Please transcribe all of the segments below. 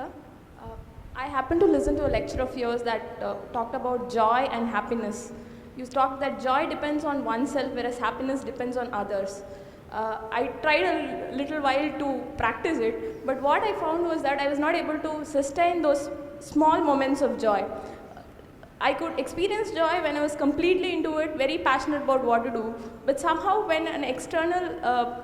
sir. Uh, I happened to listen to a lecture of yours that talked about joy and happiness. You talked that joy depends on oneself, whereas happiness depends on others. I tried a little while to practice it, but what I found was that I was not able to sustain those small moments of joy. I could experience joy when I was completely into it, very passionate about what to do, but somehow when an external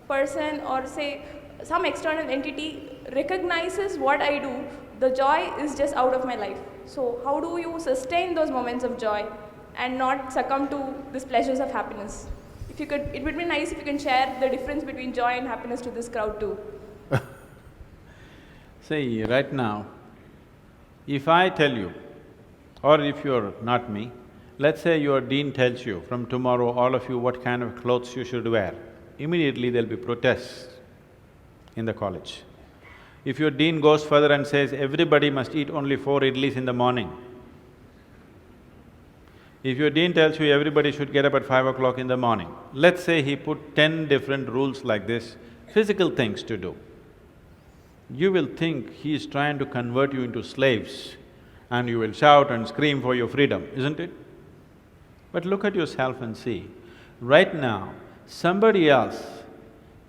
person or say some external entity recognizes what I do, the joy is just out of my life. So how do you sustain those moments of joy and not succumb to these pleasures of happiness? If you could, it would be nice if you can share the difference between joy and happiness to this crowd too. See, right now, if I tell you, or if you're not me, let's say your dean tells you, from tomorrow all of you what kind of clothes you should wear, immediately there'll be protests in the college. If your dean goes further and says, everybody must eat only 4 idlis in the morning, if your dean tells you everybody should get up at 5 o'clock in the morning, let's say he put 10 different rules like this, physical things to do, you will think he is trying to convert you into slaves and you will shout and scream for your freedom, isn't it? But look at yourself and see, right now, somebody else,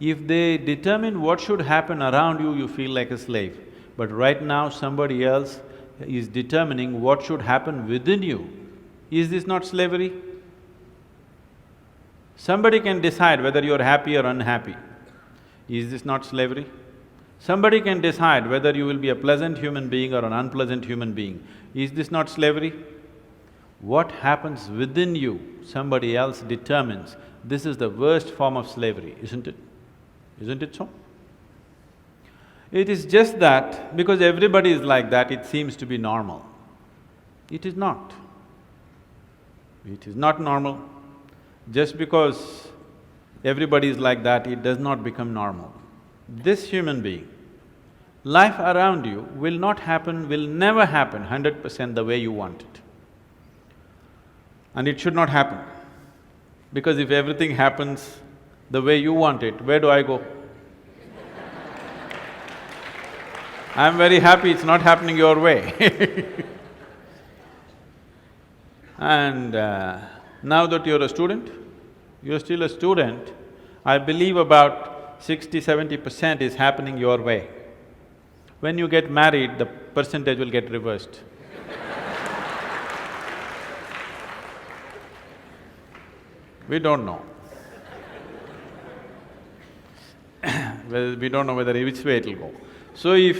if they determine what should happen around you, you feel like a slave. But right now, somebody else is determining what should happen within you. Is this not slavery? Somebody can decide whether you're happy or unhappy. Is this not slavery? Somebody can decide whether you will be a pleasant human being or an unpleasant human being. Is this not slavery? What happens within you, somebody else determines. This is the worst form of slavery, isn't it? Isn't it so? It is just that because everybody is like that, it seems to be normal. It is not. It is not normal. Just because everybody is like that, it does not become normal. This human being, life around you will not happen, will never happen 100% the way you want it. And it should not happen. Because if everything happens the way you want it, where do I go? I'm very happy it's not happening your way. And now that you're a student, you're still a student, I believe about 60–70% is happening your way. When you get married, the percentage will get reversed. We don't know. Well, we don't know whether which way it'll go. So if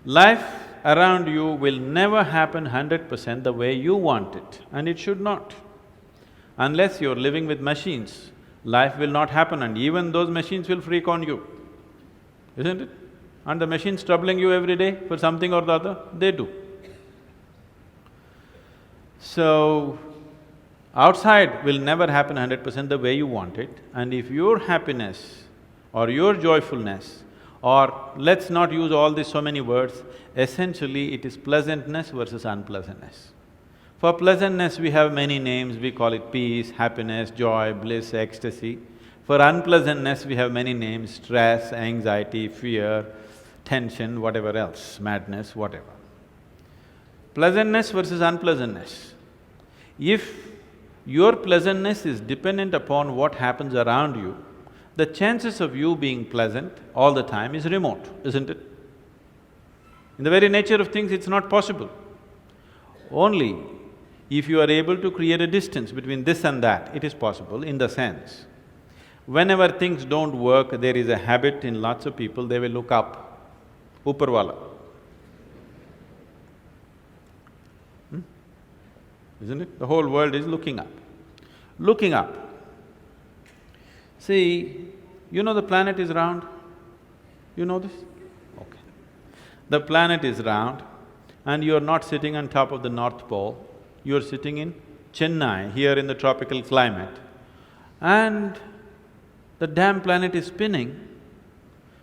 life around you will never happen 100% the way you want it, and it should not. Unless you're living with machines, life will not happen and even those machines will freak on you, isn't it? And the machines troubling you every day for something or the other, they do. So, outside will never happen 100% the way you want it, and if your happiness or your joyfulness, or let's not use all these so many words, essentially it is pleasantness versus unpleasantness. For pleasantness we have many names, we call it peace, happiness, joy, bliss, ecstasy. For unpleasantness we have many names, stress, anxiety, fear, tension, whatever else, madness, whatever. Pleasantness versus unpleasantness. If your pleasantness is dependent upon what happens around you, the chances of you being pleasant all the time is remote, isn't it? In the very nature of things, it's not possible. Only if you are able to create a distance between this and that, it is possible in the sense, whenever things don't work, there is a habit in lots of people, they will look up, Upperwala. Isn't it? The whole world is looking up. Looking up. See, you know the planet is round? You know this? Okay. The planet is round and you're not sitting on top of the North Pole, you're sitting in Chennai, here in the tropical climate, and the damn planet is spinning.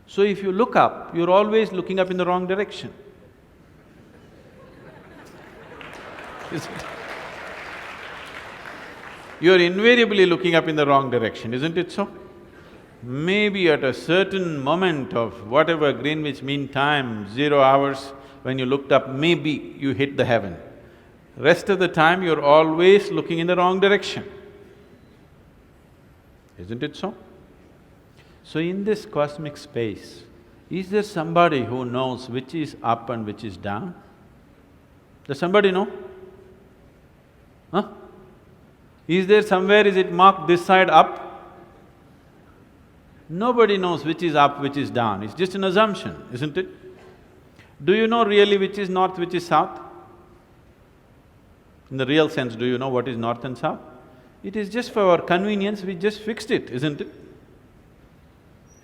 So if you look up, you're always looking up in the wrong direction. Isn't it? You're invariably looking up in the wrong direction, isn't it so? maybe at a certain moment of whatever Greenwich Mean Time, 0 hours, when you looked up, maybe you hit the heaven. Rest of the time, you're always looking in the wrong direction. Isn't it so? So in this cosmic space, is there somebody who knows which is up and which is down? Does somebody know? Huh? Is there somewhere, is it marked this side up? Nobody knows which is up, which is down, it's just an assumption, isn't it? Do you know really which is north, which is south? In the real sense, do you know what is north and south? It is just for our convenience, we just fixed it, isn't it?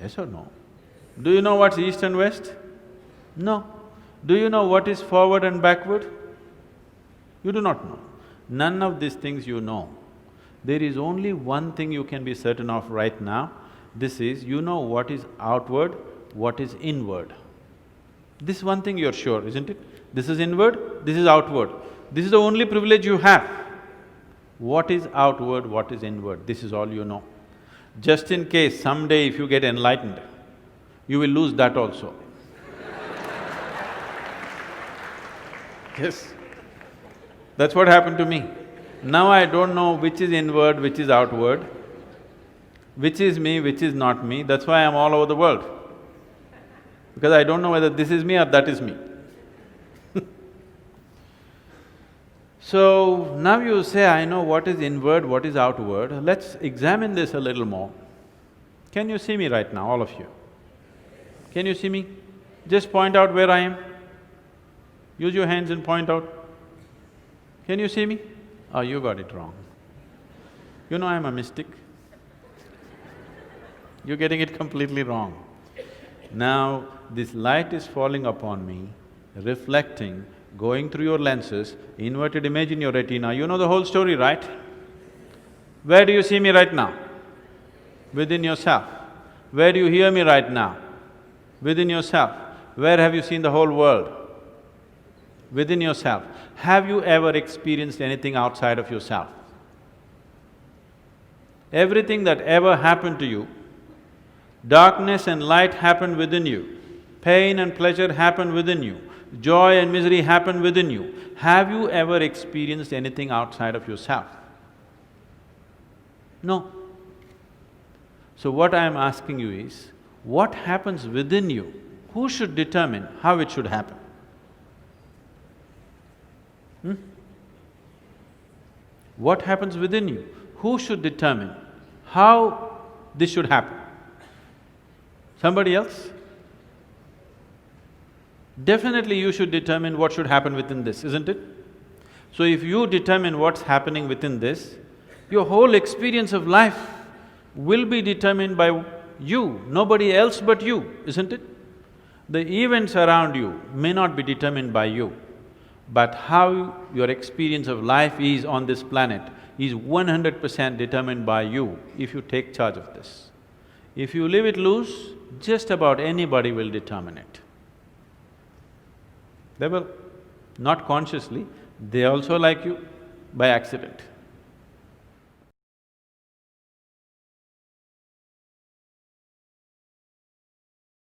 Yes or no? Do you know what's east and west? No. Do you know what is forward and backward? You do not know. None of these things you know. There is only one thing you can be certain of right now, this is, you know what is outward, what is inward. This one thing you're sure, isn't it? This is inward, this is outward. This is the only privilege you have. What is outward, what is inward, this is all you know. Just in case someday if you get enlightened, you will lose that also. Yes, that's what happened to me. Now I don't know which is inward, which is outward, which is me, which is not me, that's why I'm all over the world. Because I don't know whether this is me or that is me. So, now you say, I know what is inward, what is outward, let's examine this a little more. Can you see me right now, all of you? Can you see me? Just point out where I am. Use your hands and point out. Can you see me? Oh, you got it wrong. You know I'm a mystic. You're getting it completely wrong. Now, this light is falling upon me, reflecting, going through your lenses, inverted image in your retina, you know the whole story, right? Where do you see me right now? Within yourself. Where do you hear me right now? Within yourself. Where have you seen the whole world? Within yourself. Have you ever experienced anything outside of yourself? Everything that ever happened to you, darkness and light happened within you, pain and pleasure happened within you, joy and misery happen within you. Have you ever experienced anything outside of yourself? No. So what I am asking you is, what happens within you? Who should determine how it should happen? What happens within you? Who should determine how this should happen? Somebody else? Definitely you should determine what should happen within this, isn't it? So if you determine what's happening within this, your whole experience of life will be determined by you, nobody else but you, isn't it? The events around you may not be determined by you, but how your experience of life is on this planet is 100% determined by you if you take charge of this. If you leave it loose, just about anybody will determine it. They will, not consciously, they also like you by accident.